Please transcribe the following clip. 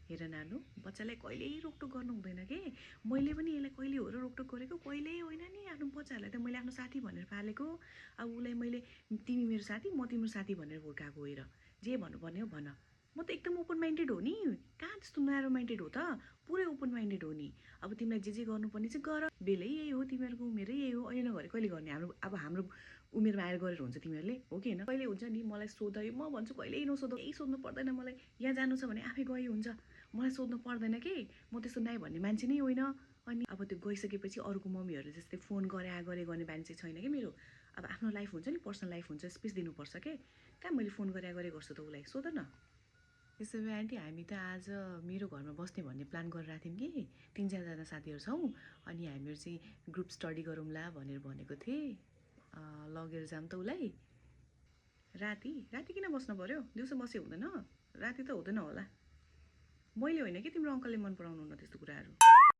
हेर नानु, बच्चालाई कहिल्यै रोकटोक गर्नु हुँदैन के। मैले पनि यसलाई कहिले हो र रोकटोक गरेको, कहिल्यै होइन नि। आफ्नो बच्चाहरूलाई त मैले आफ्नो साथी भनेर पालेको। अब उसलाई मैले तिमी मेरो साथी, म तिम्रो साथी भनेर हुर्काएको हेर। जे भन्नुपर्ने हो भन। म त एकदम ओपन माइन्डेड हो नि। कहाँ त्यस्तो न्यारो माइन्डेड हो त, पुरै ओपन माइन्डेड हो नि। अब तिमीलाई जे गर्नुपर्ने चाहिँ गर। बेलै यही हो, तिमीहरूको उमेरै यही हो। अहिले नगरे कहिले गर्ने? हाम्रो उमेरमा आएर गरेर हुन्छ तिमीहरूले, हो कि होइन? कहिले हुन्छ नि मलाई सोध, म भन्छु कहिल्यै नसोध, केही सोध्नु पर्दैन मलाई। यहाँ जानु छ भने आफै गए हुन्छ, मलाई सोध्नु पर्दैन के। म त्यस्तो नाइ भन्ने मान्छे नै होइन। अनि अब त्यो गइसकेपछि अरूको मम्मीहरूले जस्तै फोन गरे गर्ने बानी चाहिँ छैन कि मेरो। अब आफ्नो लाइफ हुन्छ नि, पर्सनल लाइफ हुन्छ, स्पेस दिनुपर्छ के। कहाँ मैले फोन गरे गर्छु त उसलाई, सोध न। त्यसो भए आन्टी, हामी त आज मेरो घरमा बस्ने भन्ने प्लान गरिरहेको थियौँ कि, 3-4जना साथीहरू छौँ। अनि हामीहरू चाहिँ ग्रुप स्टडी गरौँला भनेर भनेको थिएँ। लगेर जाऊँ त उसलाई। राति किन बस्नु पर्यो? दिउँसो बसे हुँदैन? राति त हुँदैन होला। मैले होइन कि तिम्रो अङ्कलले मन पराउनु हुन्न त्यस्तो कुराहरू।